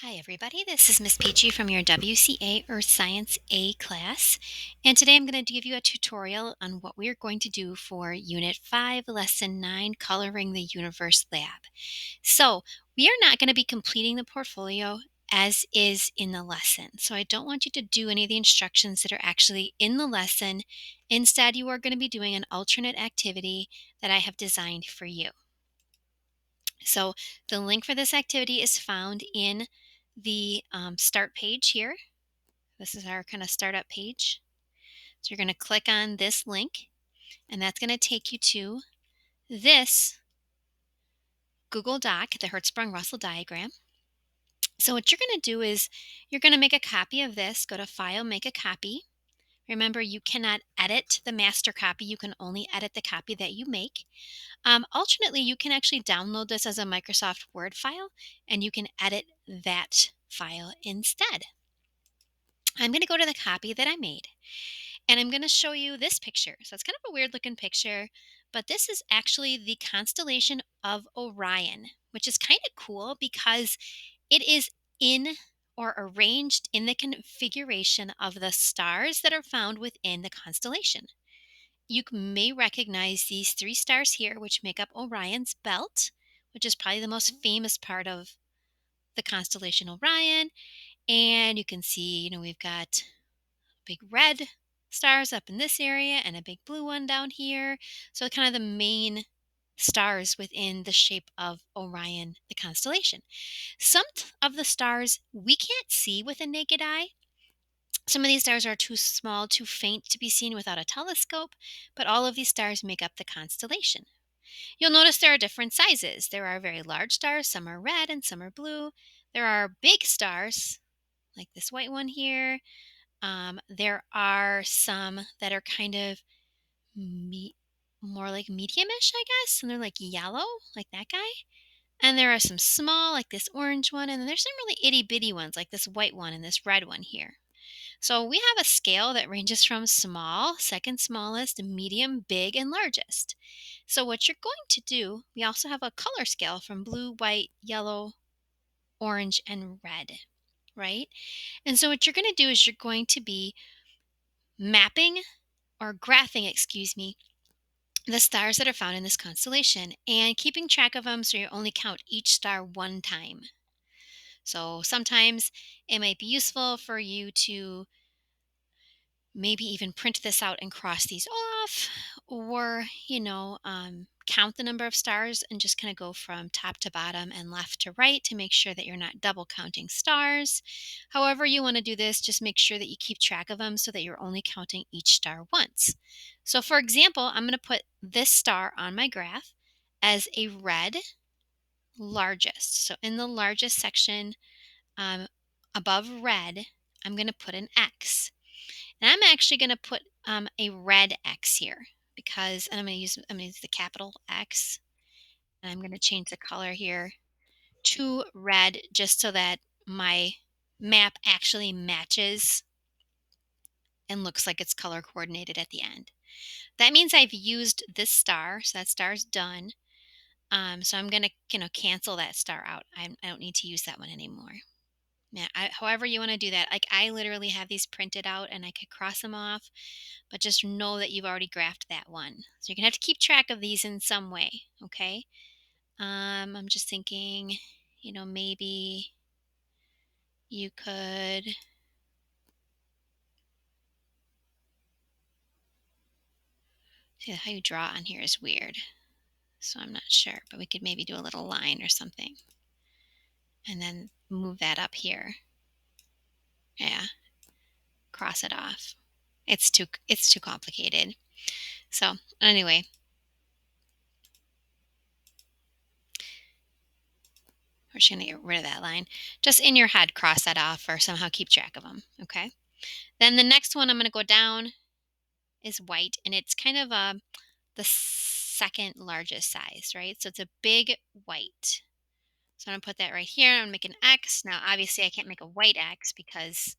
Hi, everybody. This is Miss Peachy from your WCA Earth Science A class. And today I'm going to give you a tutorial on what we are going to do for Unit 5, Lesson 9, Coloring the Universe Lab. So, we are not going to be completing the portfolio as is in the lesson. So, I don't want you to do any of the instructions that are actually in the lesson. Instead, you are going to be doing an alternate activity that I have designed for you. So the link for this activity is found in the start page here. This is our kind of startup page. So you're going to click on this link, and that's going to take you to this Google Doc, the Hertzprung Russell diagram. So what you're going to do is you're going to make a copy of this. Go to File, Make a Copy. Remember, you cannot edit the master copy. You can only edit the copy that you make. Alternately, you can actually download this as a Microsoft Word file, and you can edit that file instead. I'm going to go to the copy that I made, and I'm going to show you this picture. So it's kind of a weird looking picture, but this is actually the constellation of Orion, which is kind of cool because it is in or arranged in the configuration of the stars that are found within the constellation. You may recognize these three stars here, which make up Orion's belt, which is probably the most famous part of the constellation Orion. And you can see, we've got big red stars up in this area and a big blue one down here. So, kind of the main stars within the shape of Orion, the constellation. Some of the stars we can't see with a naked eye. Some of these stars are too small, too faint to be seen without a telescope, but all of these stars make up the constellation. You'll notice there are different sizes. There are very large stars, some are red and some are blue. There are big stars, like this white one here. There are some that are kind of more like medium-ish, I guess, and they're like yellow, like that guy. And there are some small, like this orange one, and then there's some really itty-bitty ones, like this white one and this red one here. So we have a scale that ranges from small, second smallest, medium, big, and largest. So what you're going to do, we also have a color scale from blue, white, yellow, orange, and red, right? And so what you're going to do is you're going to be mapping or graphing, the stars that are found in this constellation and keeping track of them so you only count each star one time. So sometimes it might be useful for you to maybe even print this out and cross these off, or count the number of stars and just kind of go from top to bottom and left to right to make sure that you're not double counting stars. However you want to do this, just make sure that you keep track of them so that you're only counting each star once. So for example, I'm going to put this star on my graph as a red largest. So in the largest section, um, above red, I'm going to put an X. And I'm actually going to put a red X here because, and I'm going to use the capital X, and I'm going to change the color here to red just so that my map actually matches and looks like it's color coordinated at the end. That means I've used this star, so that star's done. So I'm going to, cancel that star out. I don't need to use that one anymore. Yeah, however you want to do that. Like I literally have these printed out and I could cross them off, but just know that you've already graphed that one. So you're gonna have to keep track of these in some way, okay? I'm just thinking, maybe you could see how you draw on here is weird. So I'm not sure, but we could maybe do a little line or something and then move that up here. Yeah, cross it off. It's too complicated. So anyway, we're just going to get rid of that line. Just in your head, cross that off or somehow keep track of them, okay? Then the next one I'm going to go down is white, and it's kind of the second largest size, right? So it's a big white. So I'm going to put that right here. I'm going to make an X. Now, obviously, I can't make a white X because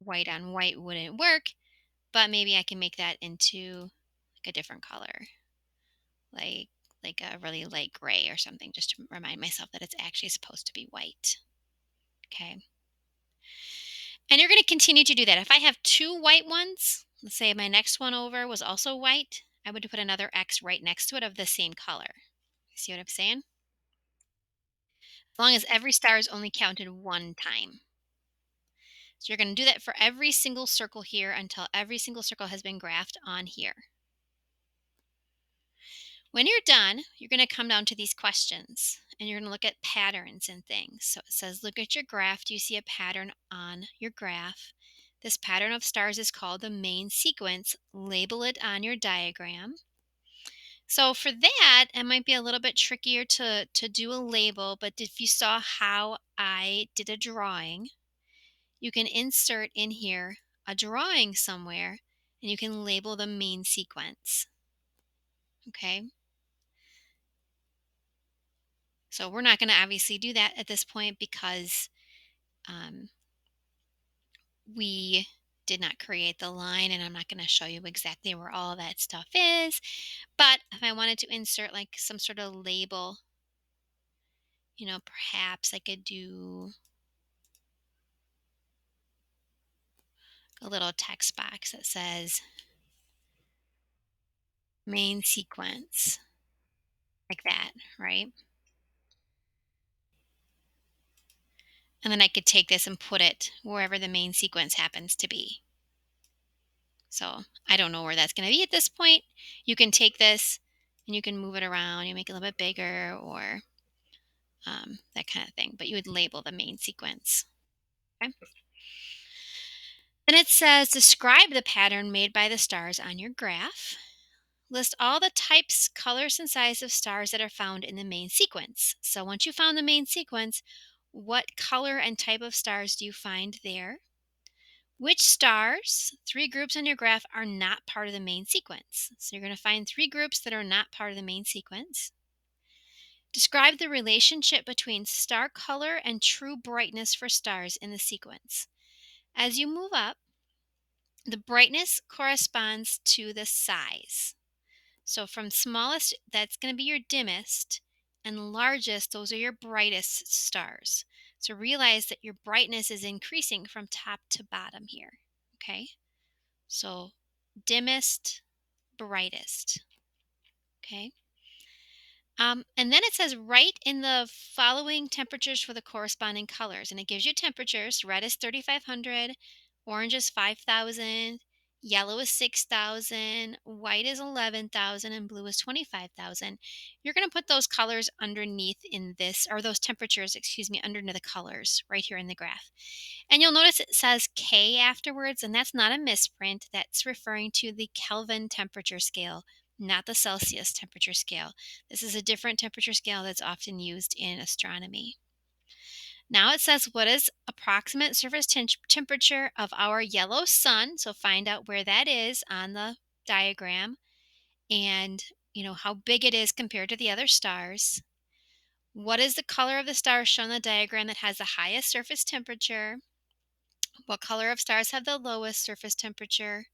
white on white wouldn't work, but maybe I can make that into like a different color, like a really light gray or something, just to remind myself that it's actually supposed to be white. Okay. And you're going to continue to do that. If I have two white ones, let's say my next one over was also white, I would put another X right next to it of the same color. See what I'm saying? As long as every star is only counted one time. So you're going to do that for every single circle here until every single circle has been graphed on here. When you're done, you're going to come down to these questions and you're going to look at patterns and things. So it says, look at your graph. Do you see a pattern on your graph? This pattern of stars is called the main sequence. Label it on your diagram. So for that, it might be a little bit trickier to do a label, but if you saw how I did a drawing, you can insert in here a drawing somewhere and you can label the main sequence. Okay. So we're not going to obviously do that at this point because um, we did not create the line, and I'm not going to show you exactly where all that stuff is. But if I wanted to insert like some sort of label, perhaps I could do a little text box that says main sequence, like that, right? And then I could take this and put it wherever the main sequence happens to be. So I don't know where that's going to be at this point. You can take this and you can move it around. You make it a little bit bigger or that kind of thing. But you would label the main sequence. Okay. Then it says describe the pattern made by the stars on your graph. List all the types, colors, and sizes of stars that are found in the main sequence. So once you found the main sequence, what color and type of stars do you find there? Which stars, three groups on your graph, are not part of the main sequence? So you're going to find three groups that are not part of the main sequence. Describe the relationship between star color and true brightness for stars in the sequence. As you move up, the brightness corresponds to the size. So from smallest, that's going to be your dimmest, and largest, those are your brightest stars. So realize that your brightness is increasing from top to bottom here. Okay? So dimmest, brightest. Okay. And then it says write in the following temperatures for the corresponding colors. And it gives you temperatures. Red is 3,500, orange is 5,000, yellow is 6,000, white is 11,000, and blue is 25,000. You're going to put those colors underneath in this, or those temperatures, excuse me, underneath the colors right here in the graph. And you'll notice it says K afterwards, and that's not a misprint. That's referring to the Kelvin temperature scale, not the Celsius temperature scale. This is a different temperature scale that's often used in astronomy. Now it says what is approximate surface temperature of our yellow sun. So find out where that is on the diagram and how big it is compared to the other stars. What is the color of the star shown on the diagram that has the highest surface temperature? What color of stars have the lowest surface temperature?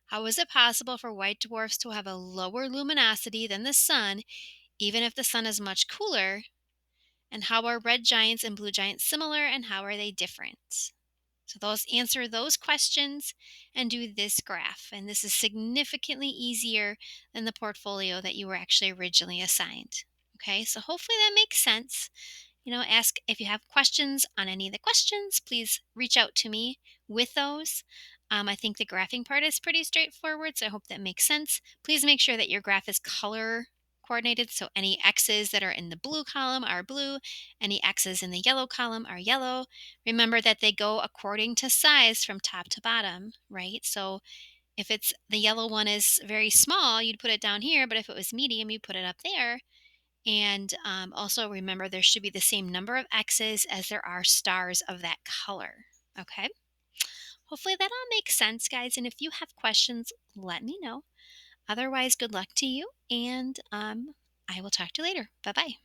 How is it possible for white dwarfs to have a lower luminosity than the sun, even if the sun is much cooler? And how are red giants and blue giants similar, and how are they different? So those answer those questions and do this graph. And this is significantly easier than the portfolio that you were actually originally assigned. Okay, so hopefully that makes sense. Ask if you have questions on any of the questions, please reach out to me with those. I think the graphing part is pretty straightforward, so I hope that makes sense. Please make sure that your graph is color coordinated, so any X's that are in the blue column are blue, any X's in the yellow column are yellow. Remember that they go according to size from top to bottom, right? So if it's the yellow one is very small, you'd put it down here, but if it was medium, you put it up there. And also remember there should be the same number of X's as there are stars of that color. Okay. Hopefully that all makes sense, guys. And if you have questions, let me know. Otherwise, good luck to you. And I will talk to you later. Bye bye.